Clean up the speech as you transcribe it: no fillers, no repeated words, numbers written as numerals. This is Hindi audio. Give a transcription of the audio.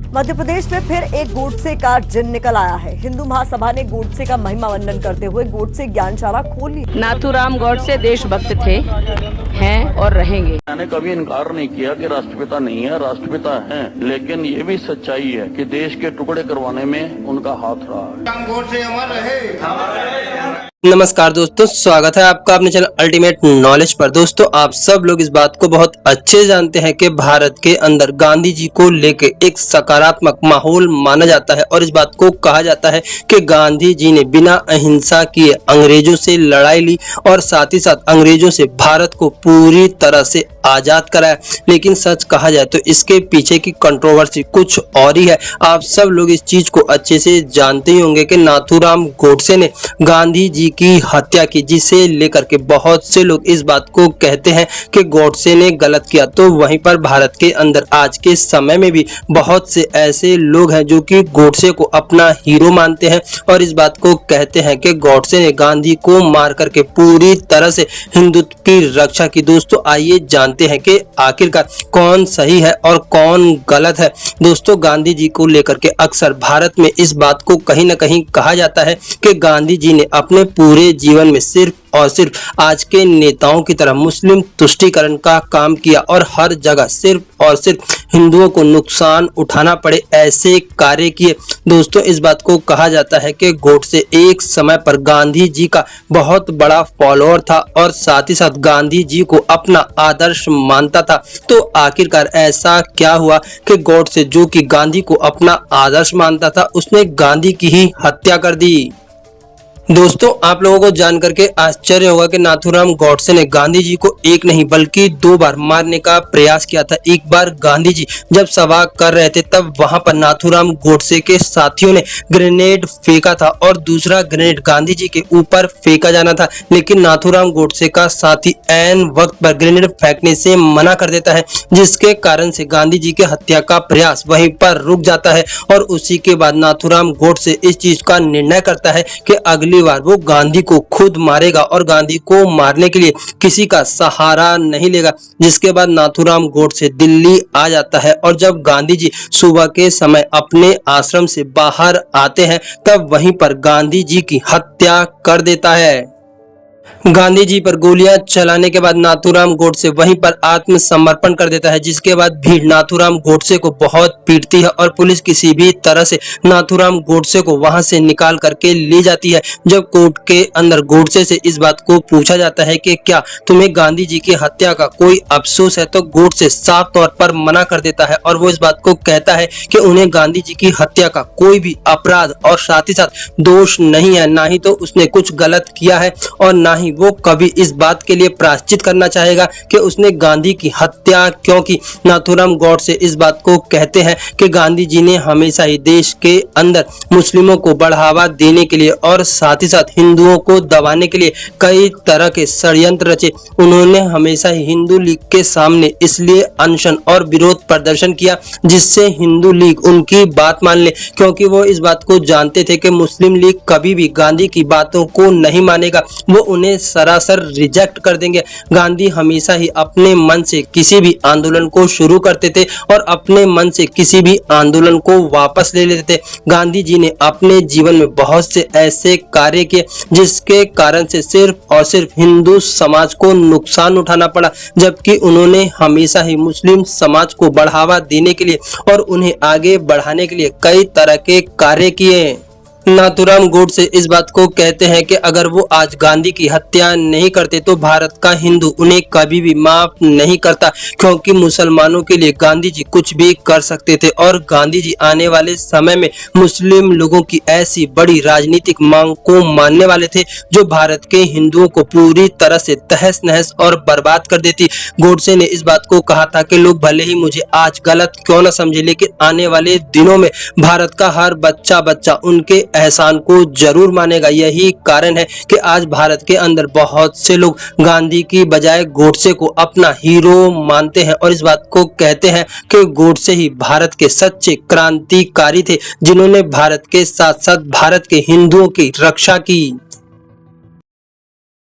मध्य प्रदेश में फिर एक गोडसे का जिन निकल आया है। हिंदू महासभा ने गोडसे का महिमा वंदन करते हुए गोडसे ज्ञानशाला खोल ली। नाथूराम गोडसे देशभक्त थे, हैं और रहेंगे। मैंने कभी इनकार नहीं किया कि राष्ट्रपिता नहीं है, राष्ट्रपिता हैं, लेकिन ये भी सच्चाई है कि देश के टुकड़े करवाने में उनका हाथ रहा है। गोडसे अमर रहे। नमस्कार दोस्तों, स्वागत है आपका अपने चैनल अल्टीमेट नॉलेज पर। दोस्तों, आप सब लोग इस बात को बहुत अच्छे जानते हैं कि भारत के अंदर गांधी जी को लेके एक सकारात्मक माहौल माना जाता है और इस बात को कहा जाता है कि गांधी जी ने बिना अहिंसा किए अंग्रेजों से लड़ाई ली और साथ ही साथ अंग्रेजों से भारत को पूरी तरह से आजाद कराया। लेकिन सच कहा जाए तो इसके पीछे की कंट्रोवर्सी कुछ और ही है। आप सब लोग इस चीज को अच्छे से जानते ही होंगे कि नाथूराम गोडसे ने गांधी जी की हत्या की, जिसे लेकर के बहुत से लोग इस बात को कहते हैं कि गोडसे ने गलत किया। तो वहीं पर भारत के अंदर आज के समय में भी बहुत से ऐसे लोग हैं जो कि गोडसे को अपना हीरो मानते हैं और इस बात को कहते हैं कि गोडसे ने गांधी को मार करके पूरी तरह से हिंदुत्व की रक्षा की। दोस्तों, आइए जानते हैं कि आखिरकार कौन सही है और कौन गलत है। दोस्तों, गांधी जी को लेकर के अक्सर भारत में इस बात को कहीं ना कहीं कहा जाता है कि गांधी जी ने अपने पूरे जीवन में सिर्फ और सिर्फ आज के नेताओं की तरह मुस्लिम तुष्टीकरण का काम किया और हर जगह सिर्फ और सिर्फ हिंदुओं को नुकसान उठाना पड़े ऐसे कार्य किए। दोस्तों, इस बात को कहा जाता है कि गोडसे एक समय पर गांधी जी का बहुत बड़ा फॉलोअर था और साथ ही साथ गांधी जी को अपना आदर्श मानता था। तो आखिरकार ऐसा क्या हुआ कि गोडसे, जो कि गांधी को अपना आदर्श मानता था, उसने गांधी की ही हत्या कर दी। दोस्तों, आप लोगों को जानकर के आश्चर्य होगा कि नाथूराम गोडसे ने गांधी जी को एक नहीं बल्कि 2 बार मारने का प्रयास किया था। एक बार गांधी जी जब सभा कर रहे थे तब वहां पर नाथूराम गोडसे के साथियों ने ग्रेनेड फेंका था और दूसरा ग्रेनेड गांधी जी के ऊपर फेंका जाना था, लेकिन नाथूराम गोडसे का साथी ऐन वक्त पर ग्रेनेड फेंकने से मना कर देता है, जिसके कारण से गांधी जी के हत्या का प्रयास वहीं पर रुक जाता है। और उसी के बाद नाथूराम गोडसे इस चीज का निर्णय करता है कि अगली बार वो गांधी को खुद मारेगा और गांधी को मारने के लिए किसी का सहारा नहीं लेगा। जिसके बाद नाथूराम गोडसे दिल्ली आ जाता है और जब गांधी जी सुबह के समय अपने आश्रम से बाहर आते हैं तब वहीं पर गांधी जी की हत्या कर देता है। गांधी जी पर गोलियां चलाने के बाद नाथूराम गोडसे वहीं पर आत्मसमर्पण कर देता है, जिसके बाद भीड़ नाथूराम गोडसे को बहुत पीटती है और पुलिस किसी भी तरह से नाथूराम गोडसे को वहां से निकाल करके ले जाती है। जब कोर्ट के अंदर गोडसे से इस बात को पूछा जाता है कि क्या तुम्हें गांधी जी की हत्या का कोई अफसोस है, तो गोडसे साफ तौर पर मना कर देता है और वो इस बात को कहता है कि उन्हें गांधी जी की हत्या का कोई भी अपराध और साथ ही साथ दोष नहीं है, ना ही तो उसने कुछ गलत किया है और ना ही वो कभी इस बात के लिए प्रायश्चित करना चाहेगा कि उसने गांधी की हत्या क्यों की। नाथूराम गोडसे इस बात को कहते हैं कि गांधी जी ने हमेशा ही देश के अंदर मुस्लिमों को बढ़ावा देने के लिए और साथ ही साथ हिंदुओं को दबाने के लिए कई तरह के षड्यंत्र रचे। उन्होंने हमेशा ही हिंदू लीग के सामने इसलिए अनशन और विरोध प्रदर्शन किया जिससे हिंदू लीग उनकी बात मान ले, क्योंकि वो इस बात को जानते थे कि मुस्लिम लीग कभी भी गांधी की बातों को नहीं मानेगा, वो उन्हें सरासर रिजेक्ट कर देंगे। गांधी हमेशा ही अपने मन से किसी भी आंदोलन को शुरू करते थे और अपने मन से किसी भी आंदोलन को वापस ले लेते थे। गांधी जी ने अपने जीवन में बहुत से ऐसे कार्य किए जिसके कारण से सिर्फ और सिर्फ हिंदू समाज को नुकसान उठाना पड़ा, जबकि उन्होंने हमेशा ही मुस्लिम समाज को बढ़ावा देने के लिए और उन्हें आगे बढ़ाने के लिए कई तरह के कार्य किए। नाथूराम गोडसे इस बात को कहते हैं कि अगर वो आज गांधी की हत्या नहीं करते तो भारत का हिंदू उन्हें कभी भी माफ नहीं करता, क्योंकि मुसलमानों के लिए गांधी जी कुछ भी कर सकते थे और गांधी जी आने वाले समय में मुस्लिम लोगों की ऐसी बड़ी राजनीतिक मांग को मानने वाले थे जो भारत के हिंदुओं को पूरी तरह से तहस नहस और बर्बाद कर देती। गोडसे ने इस बात को कहा था कि लोग भले ही मुझे आज गलत क्यों न समझे, लेकिन आने वाले दिनों में भारत का हर बच्चा उनके एहसान को जरूर मानेगा। यही कारण है कि आज भारत के अंदर बहुत से लोग गांधी की बजाय गोडसे को अपना हीरो मानते हैं और इस बात को कहते हैं कि गोडसे ही भारत के सच्चे क्रांतिकारी थे, जिन्होंने भारत के साथ साथ भारत के हिंदुओं की रक्षा की।